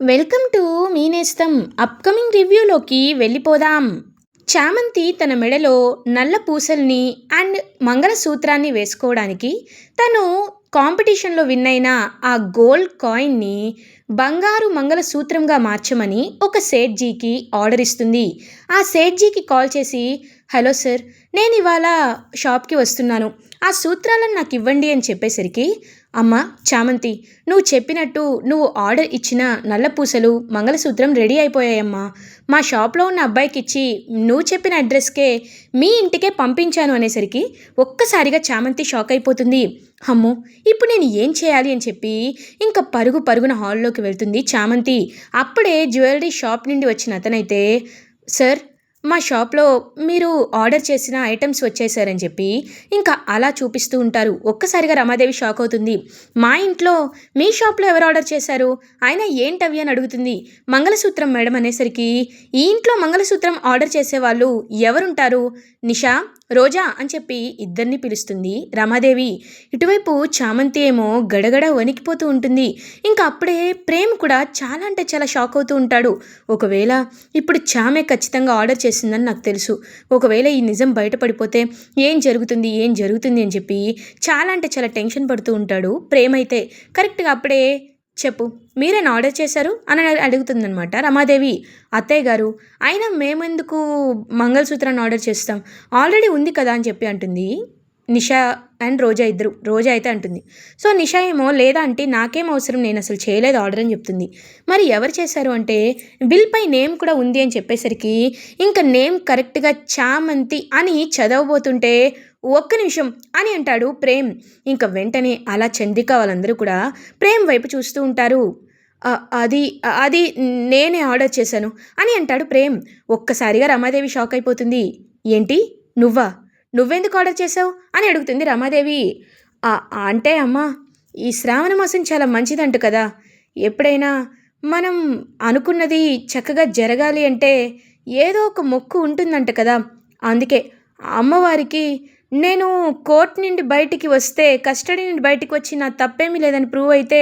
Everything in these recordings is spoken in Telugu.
వెల్కమ్ టు మీ నేస్తం అప్కమింగ్ రివ్యూలోకి వెళ్ళిపోదాం. చామంతి తన మెడలో నల్ల పూసల్ని అండ్ మంగళసూత్రాన్ని వేసుకోవడానికి తను కాంపిటీషన్లో విన్ అయిన ఆ గోల్డ్ కాయిన్ని బంగారు మంగళసూత్రంగా మార్చమని ఒక సేట్జీకి ఆర్డర్ ఇస్తుంది. ఆ సేట్జీకి కాల్ చేసి, హలో సార్, నేను ఇవాళ షాప్కి వస్తున్నాను, ఆ సూత్రాలను నాకు ఇవ్వండి అని చెప్పేసరికి, అమ్మ చామంతి, నువ్వు చెప్పినట్టు నువ్వు ఆర్డర్ ఇచ్చిన నల్ల పూసలు మంగళసూత్రం రెడీ అయిపోయాయమ్మా. మా షాప్లో ఉన్న అబ్బాయికి ఇచ్చి నువ్వు చెప్పిన అడ్రస్కే మీ ఇంటికే పంపించాను అనేసరికి ఒక్కసారిగా చామంతి షాక్ అయిపోతుంది. అమ్మో, ఇప్పుడు నేను ఏం చేయాలి అని చెప్పి ఇంకా పరుగున హాల్లోకి వెళ్తుంది చామంతి. అప్పుడే జ్యువెలరీ షాప్ నుండి వచ్చిన అతనైతే, సార్, మా షాప్లో మీరు ఆర్డర్ చేసిన ఐటమ్స్ వచ్చేసారని చెప్పి ఇంకా అలా చూపిస్తూ ఉంటారు. ఒక్కసారిగా రమాదేవి షాక్ అవుతుంది. మా ఇంట్లో మీ షాప్లో ఎవరు ఆర్డర్ చేశారు, ఆయన ఏంటవి అని అడుగుతుంది. మంగళసూత్రం మేడం అనేసరికి, ఈ ఇంట్లో మంగళసూత్రం ఆర్డర్ చేసేవాళ్ళు ఎవరుంటారు, నిషా, రోజా అని చెప్పి ఇద్దరిని పిలుస్తుంది రమాదేవి. ఇటువైపు చామంతి ఏమో గడగడ వణికిపోతూ ఉంటుంది. ఇంకా అప్పుడే ప్రేమ్ కూడా చాలా అంటే చాలా షాక్ అవుతూ ఉంటాడు. ఒకవేళ ఇప్పుడు చామే ఖచ్చితంగా ఆర్డర్ చేసిందని నాకు తెలుసు, ఒకవేళ ఈ నిజం బయటపడిపోతే ఏం జరుగుతుంది అని చెప్పి చాలా అంటే చాలా టెన్షన్ పడుతూ ఉంటాడు ప్రేమ్. అయితే కరెక్ట్గా అప్పుడే, చెప్పు, మీరేనా ఆర్డర్ చేశారు అని అడుగుతుందనమాట రమాదేవి. అత్తయ్య గారు, అయినా మేమెందుకు మంగళసూత్రాన్ని ఆర్డర్ చేస్తాం, ఆల్రెడీ ఉంది కదా అని చెప్పి అంటుంది నిషా అండ్ రోజా ఇద్దరు. రోజా అయితే అంటుంది, సో నిషా ఏమో, లేదా అంటే నాకేం అవసరం, నేను అసలు చేయలేదు ఆర్డర్ అని చెప్తుంది. మరి ఎవరు చేశారు అంటే, బిల్పై నేమ్ కూడా ఉంది అని చెప్పేసరికి ఇంకా నేమ్ కరెక్ట్గా చామంతి అని చదవబోతుంటే, ఒక్క నిమిషం అని అంటాడు ప్రేమ్. ఇంకా వెంటనే అలా చంద్రిక వాళ్ళందరూ కూడా ప్రేమ్ వైపు చూస్తూ ఉంటారు. అది అది నేనే ఆర్డర్ చేశాను అని అంటాడు ప్రేమ్. ఒక్కసారిగా రమాదేవి షాక్ అయిపోతుంది. ఏంటి, నువ్వా, నువ్వెందుకు ఆర్డర్ చేసావు అని అడుగుతుంది రమాదేవి. అంటే అమ్మా, ఈ శ్రావణ మాసం చాలా మంచిదంట కదా, ఎప్పుడైనా మనం అనుకున్నది చక్కగా జరగాలి అంటే ఏదో ఒక మొక్కు ఉంటుందంట కదా, అందుకే అమ్మవారికి నేను కోర్టు నుండి బయటికి వస్తే, కస్టడీ నుండి బయటికి వచ్చి నా తప్పేమీ లేదని ప్రూవ్ అయితే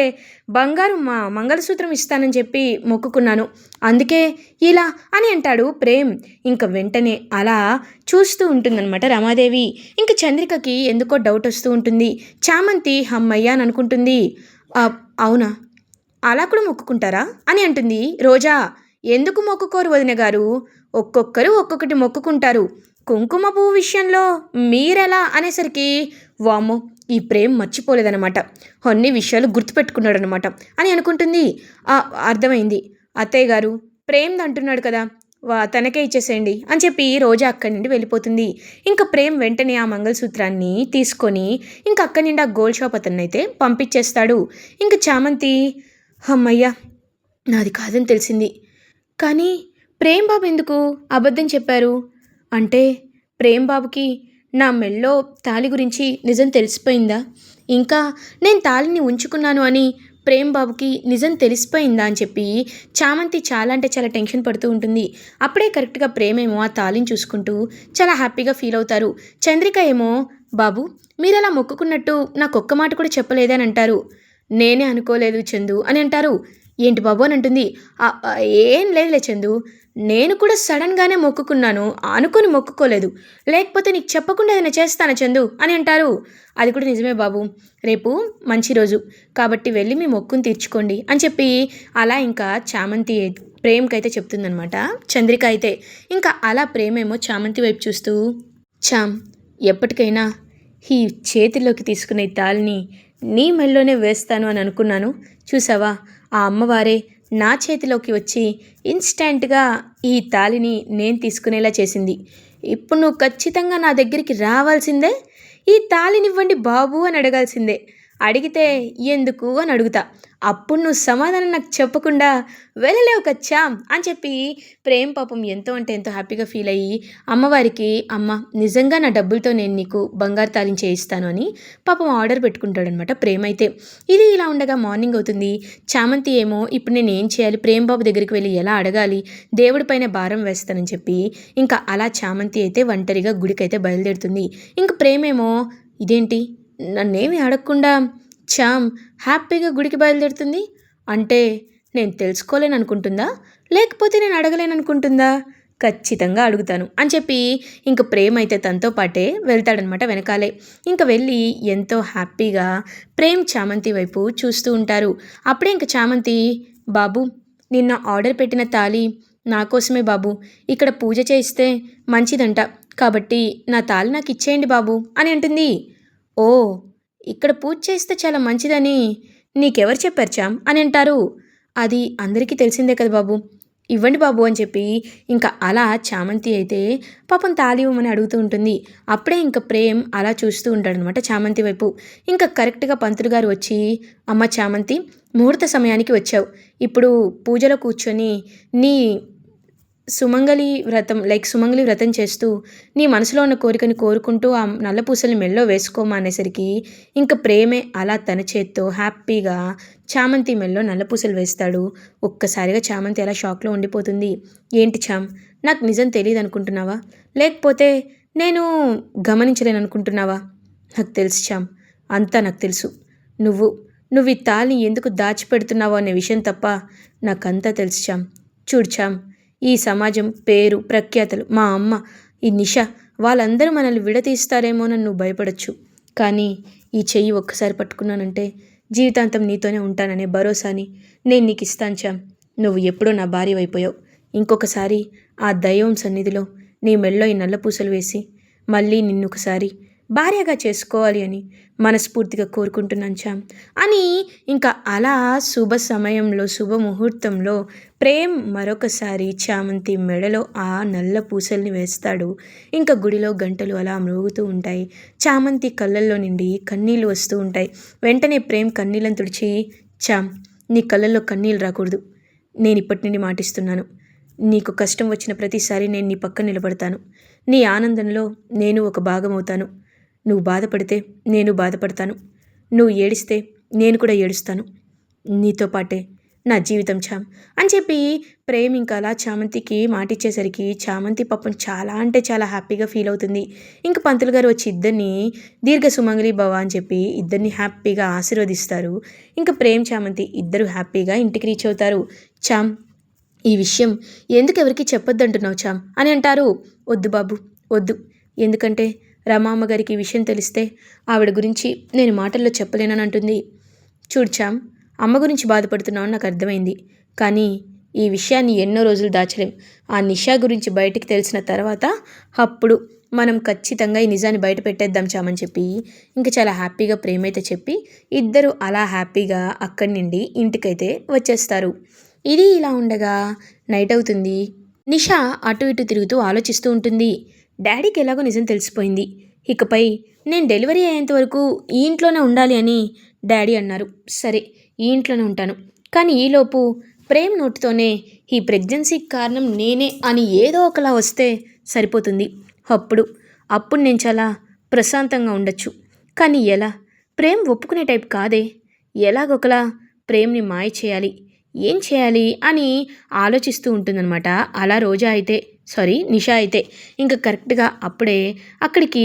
బంగారు మంగళసూత్రం ఇస్తానని చెప్పి మొక్కుకున్నాను, అందుకే ఇలా అని అంటాడు ప్రేమ్. ఇంక వెంటనే అలా చూస్తూ ఉంటుందన్నమాట రమాదేవి. ఇంక చంద్రికకి ఎందుకో డౌట్ వస్తూ ఉంటుంది. చామంతి హమ్మయ్య అని అనుకుంటుంది. అవునా, అలా కూడా మొక్కుకుంటారా అని అంటుంది రోజా. ఎందుకు మొక్కుకోరు వదిన గారు, ఒక్కొక్కరు ఒక్కొక్కటి మొక్కుకుంటారు, కుంకుమ పువ్వు విషయంలో మీరెలా అనేసరికి, వామ్మో, ఈ ప్రేమ్ మర్చిపోలేదనమాట, అన్ని విషయాలు గుర్తుపెట్టుకున్నాడనమాట అని అనుకుంటుంది. అర్థమైంది అత్తయ్య గారు, ప్రేమ్ అంటున్నాడు కదా, తనకే ఇచ్చేసేయండి అని చెప్పి రోజా అక్కడి నుండి వెళ్ళిపోతుంది. ఇంకా ప్రేమ్ వెంటనే ఆ మంగళసూత్రాన్ని తీసుకొని ఇంకా అక్కడి నుండి ఆ గోల్డ్ షాప్ అతన్నైతే పంపించేస్తాడు. ఇంకా చామంతి, అమ్మయ్య, నాది కాదని తెలిసింది, కానీ ప్రేమ్ బాబు ఎందుకు అబద్ధం చెప్పారు అంటే, ప్రేమ్ బాబుకి నా మెళ్ళో తాళి గురించి నిజం తెలిసిపోయిందా, ఇంకా నేను తాళిని ఉంచుకున్నాను అని ప్రేమ్ బాబుకి నిజం తెలిసిపోయిందా అని చెప్పి చామంతి చాలా అంటే చాలా టెన్షన్ పడుతూ ఉంటుంది. అప్పుడే కరెక్ట్గా ప్రేమేమో ఆ తాళిని చూసుకుంటూ చాలా హ్యాపీగా ఫీల్ అవుతారు. చంద్రిక ఏమో, బాబు, మీరు అలా మొక్కుకున్నట్టు నాకు ఒక్క మాట కూడా చెప్పలేదని అంటారు. నేనే అనుకోలేదు చందు అని అంటారు. ఏంటి బాబు అని అంటుంది. ఏం లేదులే చందు, నేను కూడా సడన్గానే మొక్కుకున్నాను, అనుకుని మొక్కుకోలేదు, లేకపోతే నీకు చెప్పకుండా ఏదైనా చేస్తాను చందు అని అంటారు. అది కూడా నిజమే బాబు, రేపు మంచి రోజు కాబట్టి వెళ్ళి మీ మొక్కుని తీర్చుకోండి అని చెప్పి అలా ఇంకా చామంతి ప్రేమ్కైతే చెప్తుందనమాట చంద్రిక అయితే. ఇంకా అలా ప్రేమేమో చామంతి వైపు చూస్తూ, చామ్, ఎప్పటికైనా ఈ చేతిలోకి తీసుకునే తాళిని నీ మెళ్ళలోనే వేస్తాను అని అనుకున్నాను, చూసావా, ఆ అమ్మవారే నా చేతిలోకి వచ్చి ఇన్స్టెంట్గా ఈ తాళిని నేను తీసుకునేలా చేసింది. ఇప్పుడు నువ్వు ఖచ్చితంగా నా దగ్గరికి రావాల్సిందే, ఈ తాళినివ్వండి బాబు అని అడగాల్సిందే, అడిగితే ఎందుకు అని అడుగుతా, అప్పుడు నువ్వు సమాధానం నాకు చెప్పకుండా వెళ్ళలేవు కచ్చాం అని చెప్పి ప్రేమ్ పాపం ఎంతో అంటే ఎంతో హ్యాపీగా ఫీల్ అయ్యి అమ్మవారికి, అమ్మ, నిజంగా నా డబ్బులతో నేను నీకు బంగారు తాళిని చేయిస్తాను అని పాపం ఆర్డర్ పెట్టుకుంటాడనమాట ప్రేమ్ అయితే. ఇది ఇలా ఉండగా మార్నింగ్ అవుతుంది. చామంతి ఏమో, ఇప్పుడు నేను ఏం చేయాలి, ప్రేమ్ బాబు దగ్గరికి వెళ్ళి ఎలా అడగాలి, దేవుడి పైన భారం వేస్తానని చెప్పి ఇంకా అలా చామంతి అయితే ఒంటరిగా గుడికైతే బయలుదేరుతుంది. ఇంక ప్రేమేమో, ఇదేంటి, నన్నేమి అడగకుండా చామ్ హ్యాపీగా గుడికి బయలుదేరుతుంది అంటే, నేను తెలుసుకోలేననుకుంటుందా? లేకపోతే నేను అడగలేననుకుంటుందా? ఖచ్చితంగా అడుగుతాను అని చెప్పి ఇంక ప్రేమ్ అయితే తనతో పాటే వెళ్తాడనమాట వెనకాలే. ఇంక వెళ్ళి ఎంతో హ్యాపీగా ప్రేమ్ చామంతి వైపు చూస్తూ ఉంటారు. అప్పుడే ఇంక చామంతి, బాబు నిన్న ఆర్డర్ పెట్టిన తాళి నా కోసమే బాబు. ఇక్కడ పూజ చేయిస్తే మంచిదంట. కాబట్టి నా తాళి నాకు ఇచ్చేయండి బాబు అని అంటుంది. ఓ, ఇక్కడ పూజ చేస్తే చాలా మంచిదని నీకెవరు చెప్పారు చామ్ అని అంటారు. అది అందరికీ తెలిసిందే కదా బాబు, ఇవ్వండి బాబు అని చెప్పి ఇంకా అలా చామంతి అయితే పాపం తాళి ఇవ్వమని అడుగుతూ ఉంటుంది. అప్పుడే ఇంకా ప్రేమ్ అలా చూస్తూ ఉంటాడనమాట చామంతి వైపు. ఇంకా కరెక్ట్గా పంతులు గారు వచ్చి, అమ్మ చామంతి, ముహూర్త సమయానికి వచ్చావు. ఇప్పుడు పూజలో కూర్చొని నీ సుమంగళి వ్రతం చేస్తూ నీ మనసులో ఉన్న కోరికని కోరుకుంటూ ఆ నల్ల పూసల్ని మెల్లో వేసుకోమా అనేసరికి ఇంక ప్రేమే అలా తన చేత్తో హ్యాపీగా చామంతి మెల్లో నల్ల పూసలు వేస్తాడు. ఒక్కసారిగా చామంతి అలా షాక్లో ఉండిపోతుంది. ఏంటి చామ్, నాకు నిజం తెలియదు అనుకుంటున్నావా? లేకపోతే నేను గమనించలేను అనుకుంటున్నావా? నాకు తెలుసు చామ్, అంతా నాకు తెలుసు. నువ్వు నువ్వు ఈ తాళిని ఎందుకు దాచిపెడుతున్నావో అనే విషయం తప్ప నాకంతా తెలుసు చామ్. చూడు చామ్, ఈ సమాజం పేరు ప్రఖ్యాతలు, మా అమ్మ, ఈ నిష, వాళ్ళందరూ మనల్ని విడతీస్తారేమోనని నువ్వు భయపడచ్చు. కానీ ఈ చెయ్యి ఒక్కసారి పట్టుకున్నానంటే జీవితాంతం నీతోనే ఉంటాననే భరోసాని నేను నీకు ఇస్తాను చామ్. నువ్వు ఎప్పుడో నా భార్య అయిపోయావు. ఇంకొకసారి ఆ దైవం సన్నిధిలో నీ మెళ్ళో ఈ నల్ల పూసలు వేసి మళ్ళీ నిన్నొకసారి భార్యగా చేసుకోవాలి అని మనస్ఫూర్తిగా కోరుకుంటున్నాను చామ్ అని ఇంకా అలా శుభ సమయంలో శుభముహూర్తంలో ప్రేమ్ మరొకసారి చామంతి మెడలో ఆ నల్ల పూసల్ని వేస్తాడు. ఇంకా గుడిలో గంటలు అలా మ్రోగుతూ ఉంటాయి. చామంతి కళ్ళల్లో నుండి కన్నీళ్ళు వస్తూ ఉంటాయి. వెంటనే ప్రేమ్ కన్నీళ్ళని తుడిచి, చామ్, నీ కళ్ళల్లో కన్నీళ్ళు రాకూడదు. నేను ఇప్పటి నుండి మాటిస్తున్నాను. నీకు కష్టం వచ్చిన ప్రతిసారి నేను నీ పక్కన నిలబడతాను. నీ ఆనందంలో నేను ఒక భాగమవుతాను. నువ్వు బాధపడితే నేను బాధపడతాను. నువ్వు ఏడిస్తే నేను కూడా ఏడుస్తాను. నీతో పాటే నా జీవితం చామ్ అని చెప్పి ప్రేమ్ ఇంకా అలా చామంతికి మాటిచ్చేసరికి చామంతి పాపం చాలా అంటే చాలా హ్యాపీగా ఫీల్ అవుతుంది. ఇంక పంతులు గారు వచ్చి ఇద్దరిని దీర్ఘ సుమంగళి భవ అని చెప్పి ఇద్దరిని హ్యాపీగా ఆశీర్వదిస్తారు. ఇంకా ప్రేమ్ చామంతి ఇద్దరు హ్యాపీగా ఇంటికి రీచ్ అవుతారు. చామ్, ఈ విషయం ఎందుకు ఎవరికి చెప్పొద్దంటున్నావు చామ్ అని అంటారు. వద్దు బాబు, వద్దు. ఎందుకంటే రమామ్మ గారికి ఈ విషయం తెలిస్తే ఆవిడ గురించి నేను మాటల్లో చెప్పలేనని అంటుంది. చూడు చామ్, అమ్మ గురించి బాధపడుతున్నావు నాకు అర్థమైంది. కానీ ఈ విషయాన్ని ఎన్నో రోజులు దాచలేం. ఆ నిషా గురించి బయటికి తెలిసిన తర్వాత అప్పుడు మనం ఖచ్చితంగా ఈ నిజాన్ని బయట పెట్టేద్దాం చామని చెప్పి ఇంకా చాలా హ్యాపీగా ప్రేమైతే చెప్పి ఇద్దరు అలా హ్యాపీగా అక్కడి నుండి ఇంటికైతే వచ్చేస్తారు. ఇది ఇలా ఉండగా నైట్ అవుతుంది. నిషా అటు ఇటు తిరుగుతూ ఆలోచిస్తూ ఉంటుంది. డాడీకి ఎలాగో నిజం తెలిసిపోయింది. ఇకపై నేను డెలివరీ అయ్యేంత వరకు ఈ ఇంట్లోనే ఉండాలి అని డాడీ అన్నారు. సరే, ఈ ఇంట్లోనే ఉంటాను. కానీ ఈలోపు ప్రేమ్ నోటితోనే ఈ ప్రెగ్నెన్సీకి కారణం నేనే అని ఏదో ఒకలా వస్తే సరిపోతుంది. అప్పుడు నేను చాలా ప్రశాంతంగా ఉండొచ్చు. కానీ ఎలా? ప్రేమ్ ఒప్పుకునే టైప్ కాదే. ఎలాగొకలా ప్రేమ్ని మాయ చేయాలి, ఏం చేయాలి అని ఆలోచిస్తూ ఉంటుందన్నమాట. అలా నిషా అయితే ఇంకా కరెక్ట్గా అప్పుడే అక్కడికి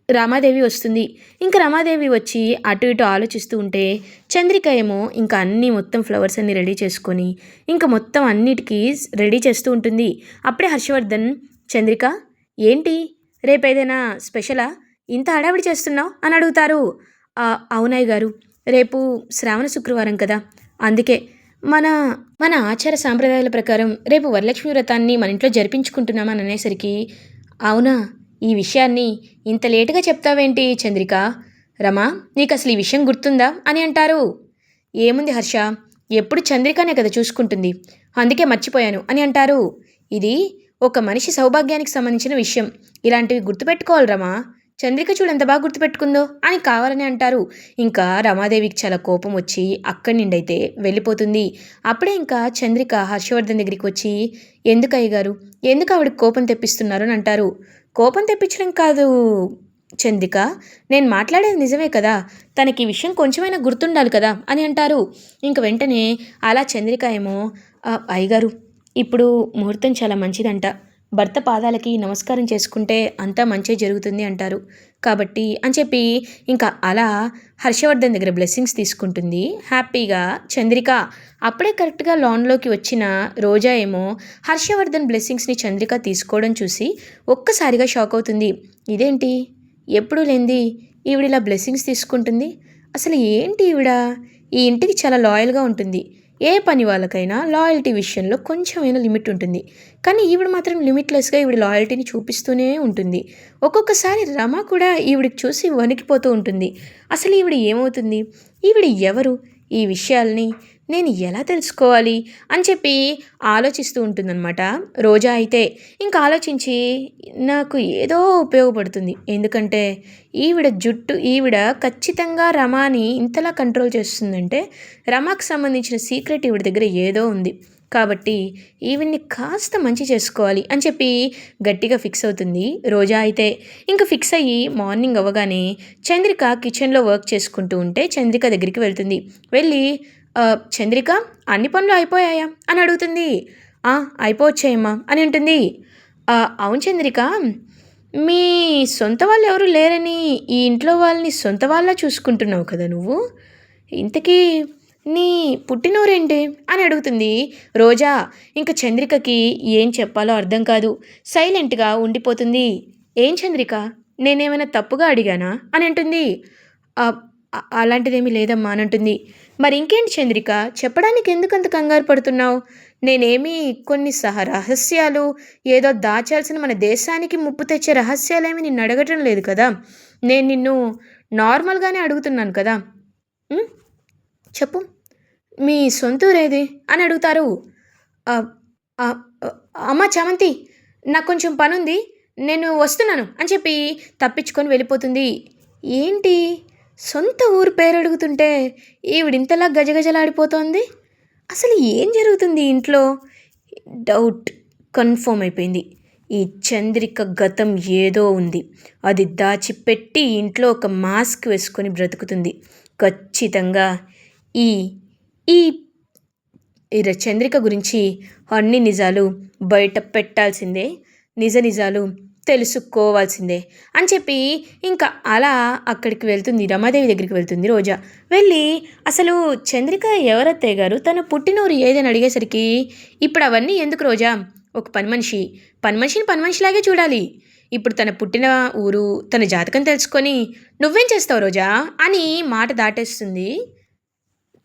రమాదేవి వస్తుంది. ఇంకా రమాదేవి వచ్చి అటు ఇటు ఆలోచిస్తూ ఉంటే చంద్రిక ఏమో ఇంకా అన్నీ మొత్తం ఫ్లవర్స్ అన్నీ రెడీ చేసుకొని ఇంకా మొత్తం అన్నిటికీ రెడీ చేస్తూ ఉంటుంది. అప్పుడే హర్షవర్ధన్, చంద్రిక ఏంటి రేపేదైనా స్పెషలా, ఇంత హడావిడి చేస్తున్నావు అని అడుగుతారు. అవునాయ్ గారు, రేపు శ్రావణ శుక్రవారం కదా, అందుకే మన ఆచార సాంప్రదాయాల ప్రకారం రేపు వరలక్ష్మి వ్రతాన్ని మన ఇంట్లో జరిపించుకుంటున్నామని అనేసరికి, అవునా, ఈ విషయాన్ని ఇంత లేటుగా చెప్తావేంటి చంద్రిక? రమా, నీకు అసలు ఈ విషయం గుర్తుందా అని అంటారు. ఏముంది హర్ష, ఎప్పుడు చంద్రికనే కదా చూసుకుంటుంది, అందుకే మర్చిపోయాను అని అంటారు. ఇది ఒక మనిషి సౌభాగ్యానికి సంబంధించిన విషయం, ఇలాంటివి గుర్తుపెట్టుకోవాలి రమా. చంద్రిక చూడు ఎంత బాగా గుర్తుపెట్టుకుందో అని కావాలని అంటారు. ఇంకా రమాదేవికి చాలా కోపం వచ్చి అక్కడి నుండి అయితే వెళ్ళిపోతుంది. అప్పుడే ఇంకా చంద్రిక హర్షవర్ధన్ దగ్గరికి వచ్చి, ఎందుకు అయ్యగారు, ఎందుకు ఆవిడకి కోపం తెప్పిస్తున్నారు అని అంటారు. కోపం తెప్పించడం కాదు చంద్రిక, నేను మాట్లాడేది నిజమే కదా, తనకి ఈ విషయం కొంచెమైనా గుర్తుండాలి కదా అని అంటారు. ఇంక వెంటనే అలా చంద్రిక ఏమో, అయ్యగారు ఇప్పుడు ముహూర్తం చాలా మంచిదంట, భర్త పాదాలకి నమస్కారం చేసుకుంటే అంతా మంచే జరుగుతుంది అంటారు. కాబట్టి అని చెప్పి ఇంకా అలా హర్షవర్ధన్ దగ్గర బ్లెస్సింగ్స్ తీసుకుంటుంది హ్యాపీగా చంద్రిక. అప్పుడే కరెక్ట్గా లాన్లోకి వచ్చిన రోజా ఏమో హర్షవర్ధన్ బ్లెస్సింగ్స్ని చంద్రిక తీసుకోవడం చూసి ఒక్కసారిగా షాక్ అవుతుంది. ఇదేంటి, ఎప్పుడూ లేనిది ఈవిడిలా బ్లెస్సింగ్స్ తీసుకుంటుంది, అసలు ఏంటి ఈవిడ? ఈ ఇంటికి చాలా లాయల్గా ఉంటుంది. ఏ పని వాళ్ళకైనా లాయల్టీ విషయంలో కొంచెమైనా లిమిట్ ఉంటుంది. కానీ ఈవిడ మాత్రం లిమిట్లెస్గా ఈవిడ లాయల్టీని చూపిస్తూనే ఉంటుంది. ఒక్కొక్కసారి రమ కూడా ఈవిడికి చూసి వణికిపోతూ ఉంటుంది. అసలు ఈవిడ ఏమవుతుంది, ఈవిడ ఎవరు, ఈ విషయాల్ని నేను ఎలా తెలుసుకోవాలి అని చెప్పి ఆలోచిస్తూ ఉంటుందన్నమాట. రోజా అయితే ఇంకా ఆలోచించి నాకు ఏదో ఉపయోగపడుతుంది, ఎందుకంటే ఈవిడ ఖచ్చితంగా రమాని ఇంతలా కంట్రోల్ చేస్తుందంటే రమాకు సంబంధించిన సీక్రెట్ ఈవిడ దగ్గర ఏదో ఉంది, కాబట్టి ఈవిడ్ని కాస్త మంచి చేసుకోవాలి అని చెప్పి గట్టిగా ఫిక్స్ అవుతుంది రోజా అయితే. ఇంకా ఫిక్స్ అయ్యి మార్నింగ్ అవ్వగానే చంద్రిక కిచెన్లో వర్క్ చేసుకుంటూ ఉంటే చంద్రిక దగ్గరికి వెళ్తుంది. వెళ్ళి చంద్రిక, అన్ని పనులు అయిపోయాయా అని అడుగుతుంది. అయిపోవచ్చాయమ్మా అని అంటుంది. అవును చంద్రిక, మీ సొంత వాళ్ళు ఎవరు లేరని ఈ ఇంట్లో వాళ్ళని సొంత వాళ్ళ చూసుకుంటున్నావు కదా నువ్వు, ఇంతకీ నీ పుట్టినూరేంటి అని అడుగుతుంది రోజా. ఇంకా చంద్రికకి ఏం చెప్పాలో అర్థం కాదు, సైలెంట్గా ఉండిపోతుంది. ఏం చంద్రిక, నేనేమైనా తప్పుగా అడిగానా అని అంటుంది. అలాంటిదేమీ లేదమ్మా అని అంటుంది. మరి ఇంకేంటి చంద్రిక, చెప్పడానికి ఎందుకంత కంగారు పడుతున్నావు? నేనేమీ కొన్ని రహస్యాలు ఏదో దాచాల్సిన మన దేశానికి ముప్పు తెచ్చే రహస్యాలేమీ నిన్ను అడగటం లేదు కదా, నేను నిన్ను నార్మల్గానే అడుగుతున్నాను కదా. చెప్పు, మీ సొంతూరేది అని అడుగుతారు. అమ్మ చామంతి, నాకు కొంచెం పనుంది, నేను వస్తున్నాను అని చెప్పి తప్పించుకొని వెళ్ళిపోతుంది. ఏంటి, సొంత ఊరు పేరు అడుగుతుంటే ఈవిడింతలా గజగజలాడిపోతోంది, అసలు ఏం జరుగుతుంది ఇంట్లో? డౌట్ కన్ఫర్మ్ అయిపోయింది. ఈ చంద్రిక గతం ఏదో ఉంది, అది దాచిపెట్టి ఇంట్లో ఒక మాస్క్ వేసుకొని బ్రతుకుతుంది. ఖచ్చితంగా ఈ ఈ చంద్రిక గురించి అన్ని నిజాలు బయట పెట్టాల్సిందే, నిజాలు తెలుసుకోవాల్సిందే అని చెప్పి ఇంకా అలా అక్కడికి వెళ్తుంది, రమాదేవి దగ్గరికి వెళ్తుంది రోజా. వెళ్ళి అసలు చంద్రిక ఎవరత్తయ్య గారు, తన పుట్టినూరు ఏదని అడిగేసరికి ఇప్పుడు అవన్నీ ఎందుకు రోజా, ఒక పని మనిషిని పని మనిషిలాగే చూడాలి. ఇప్పుడు తన పుట్టిన ఊరు, తన జాతకం తెలుసుకొని నువ్వేం చేస్తావు రోజా అని మాట దాటేస్తుంది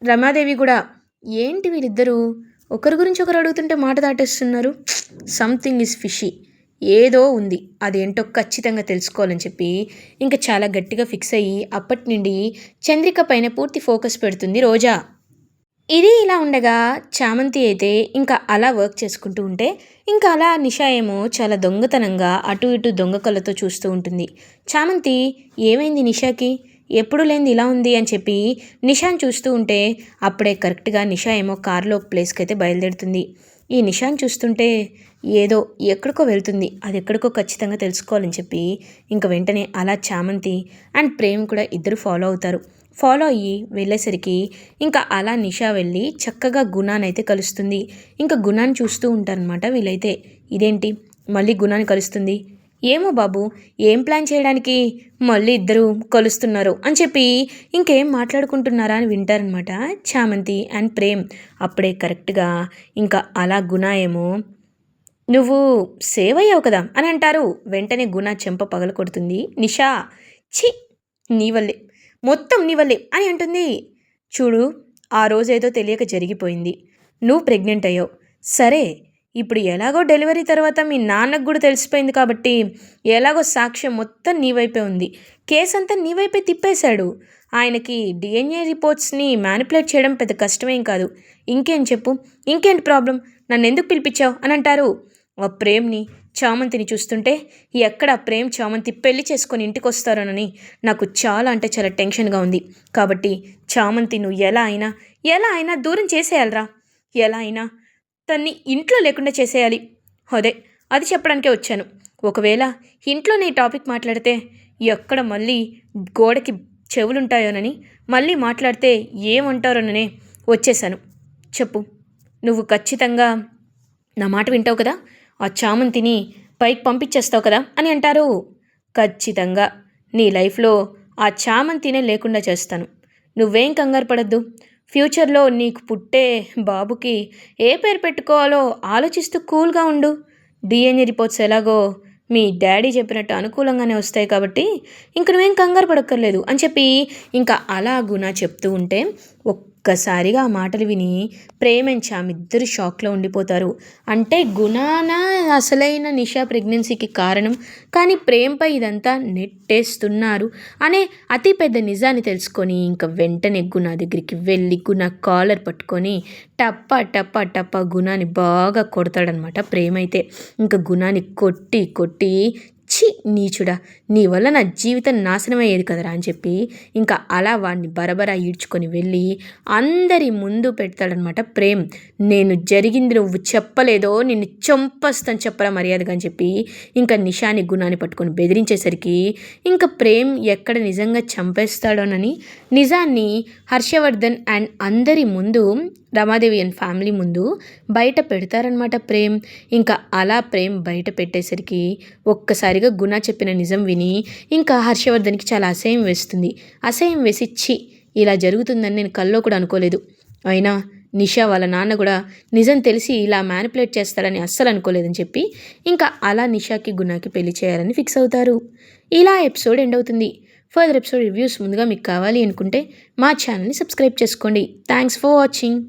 రమాదేవి కూడా. ఏంటి వీళ్ళిద్దరూ ఒకరి గురించి ఒకరు అడుగుతుంటే మాట దాటేస్తున్నారు, సంథింగ్ ఈజ్ ఫిషీ, ఏదో ఉంది, అదేంటో ఖచ్చితంగా తెలుసుకోవాలని చెప్పి ఇంకా చాలా గట్టిగా ఫిక్స్ అయ్యి అప్పటి నుండి చంద్రిక పైన పూర్తి ఫోకస్ పెడుతుంది రోజా. ఇది ఇలా ఉండగా చామంతి అయితే ఇంకా అలా వర్క్ చేసుకుంటూ ఉంటే ఇంకా అలా నిషా ఏమో చాలా దొంగతనంగా అటు ఇటు దొంగ కళ్ళతో చూస్తూ ఉంటుంది. చామంతి, ఏమైంది నిషాకి, ఎప్పుడు లేనిది ఇలా ఉంది అని చెప్పి నిషాన్ చూస్తూ ఉంటే అప్పుడే కరెక్ట్గా నిషా ఏమో కారులో ప్లేస్కి అయితే బయలుదేరుతుంది. ఈ నిషాన్ చూస్తుంటే ఏదో ఎక్కడికో వెళ్తుంది, అది ఎక్కడికో ఖచ్చితంగా తెలుసుకోవాలని చెప్పి ఇంకా వెంటనే అలా చామంతి అండ్ ప్రేమ్ కూడా ఇద్దరు ఫాలో అవుతారు. ఫాలో అయ్యి వెళ్ళేసరికి ఇంకా అలా నిషా వెళ్ళి చక్కగా గుణానైతే కలుస్తుంది. ఇంకా గుణాన్ని చూస్తూ ఉంటారనమాట వీళ్ళైతే. ఇదేంటి మళ్ళీ గుణాన్ని కలుస్తుంది, ఏమో బాబు ఏం ప్లాన్ చేయడానికి మళ్ళీ ఇద్దరు కలుస్తున్నారు అని చెప్పి ఇంకేం మాట్లాడుకుంటున్నారా అని వింటారనమాట చామంతి అండ్ ప్రేమ్. అప్పుడే కరెక్ట్గా ఇంకా అలా గుణ ఏమో నువ్వు సేవ్ అయ్యావు కదా అని అంటారు. వెంటనే గుణ చెంప పగల కొడుతుంది. నిషా, ఛీ, నీ వల్లే, మొత్తం నీ వల్లే అని అంటుంది. చూడు, ఆ రోజేదో తెలియక జరిగిపోయింది, నువ్వు ప్రెగ్నెంట్ అయ్యావు, సరే ఇప్పుడు ఎలాగో డెలివరీ తర్వాత మీ నాన్నకు కూడా తెలిసిపోయింది కాబట్టి ఎలాగో సాక్ష్యం మొత్తం నీ వైపే ఉంది, కేసు అంతా నీ వైపే తిప్పేశాడు. ఆయనకి డిఎన్ఏ రిపోర్ట్స్ని మ్యానిపులేట్ చేయడం పెద్ద కష్టమేం కాదు. ఇంకేం చెప్పు, ఇంకేంటి ప్రాబ్లం, నన్ను ఎందుకు పిలిపించావు అని అంటారు. ఆ ప్రేమ్ని చామంతిని చూస్తుంటే ఎక్కడ ప్రేమ్ చామంతి పెళ్లి చేసుకొని ఇంటికి వస్తారోనని నాకు చాలా అంటే చాలా టెన్షన్గా ఉంది. కాబట్టి చామంతి నువ్వు ఎలా అయినా దూరం చేసేయాలరా, ఎలా అయినా తన్ని ఇంట్లో లేకుండా చేసేయాలి. అది చెప్పడానికే వచ్చాను. ఒకవేళ ఇంట్లో నీ టాపిక్ మాట్లాడితే ఎక్కడ మళ్ళీ గోడకి చెవులుంటాయోనని, మళ్ళీ మాట్లాడితే ఏమంటారోననే వచ్చేసాను. చెప్పు, నువ్వు ఖచ్చితంగా నా మాట వింటావు కదా ఆ చామంతిని పైకి పంపించేస్తావు కదా అని అంటారు. ఖచ్చితంగా నీ లైఫ్లో ఆ చామంతినే లేకుండా చేస్తాను. నువ్వేం కంగారు పడద్దు. ఫ్యూచర్లో నీకు పుట్టే బాబుకి ఏ పేరు పెట్టుకోవాలో ఆలోచిస్తూ కూల్గా ఉండు. డిఎన్ఏ రిపోర్ట్స్ ఎలాగో మీ డాడీ చెప్పినట్టు అనుకూలంగానే వస్తాయి కాబట్టి ఇంక నువ్వేం కంగారు పడక్కర్లేదు అని చెప్పి ఇంకా అలా గుణ చెప్తూ ఉంటే ఒక్కసారిగా ఆ మాటలు విని ప్రేమ్ అండ్ చామ్ ఇద్దరు షాక్లో ఉండిపోతారు. అంటే గుణాన అసలైన నిషా ప్రెగ్నెన్సీకి కారణం, కానీ ప్రేమ్పై ఇదంతా నెట్టేస్తున్నారు అనే అతి పెద్ద నిజాన్ని తెలుసుకొని ఇంకా వెంటనే గుణ దగ్గరికి వెళ్ళి గుణ కాలర్ పట్టుకొని టప్ప టప్ప టప్ప గుణాన్ని బాగా కొడతాడనమాట ప్రేమ్ అయితే. ఇంకా గుణాన్ని కొట్టి కొట్టి ఛీ నీచుడా, నీ వల్ల నా జీవితం నాశనం అయ్యేది కదరా అని చెప్పి ఇంకా అలా వాడిని బరబరా ఈడ్చుకొని వెళ్ళి అందరి ముందు పెడతాడనమాట ప్రేమ్. నేను జరిగింది నువ్వు చెప్పలేదో నిన్ను చంపేస్తాను చెప్పరా మర్యాదగా అని చెప్పి ఇంకా నిషాని గుణాన్ని పట్టుకొని బెదిరించేసరికి ఇంకా ప్రేమ్ ఎక్కడ నిజంగా చంపేస్తాడోనని నిజాన్ని హర్షవర్ధన్ అండ్ అందరి ముందు రమాదేవి అండ్ ఫ్యామిలీ ముందు బయట పెడతారనమాట ప్రేమ్. ఇంకా అలా ప్రేమ్ బయట పెట్టేసరికి ఒక్కసారిగా గుణ చెప్పిన నిజం విని ఇంకా హర్షవర్ధన్కి చాలా అసహ్యం వేస్తుంది. అసహ్యం వేసి ఛీ ఇలా జరుగుతుందని నేను కల్లో కూడా అనుకోలేదు. అయినా నిషా వాళ్ళ నాన్న కూడా నిజం తెలిసి ఇలా మ్యానిపులేట్ చేస్తాడని అస్సలు అనుకోలేదని చెప్పి ఇంకా అలా నిషాకి గుణాకి పెళ్లి చేయాలని ఫిక్స్ అవుతారు. ఇలా ఎపిసోడ్ ఎండ్ అవుతుంది. ఫర్దర్ ఎపిసోడ్ రివ్యూస్ ముందుగా మీకు కావాలి అనుకుంటే మా ఛానల్ని సబ్స్క్రైబ్ చేసుకోండి. Thanks for watching.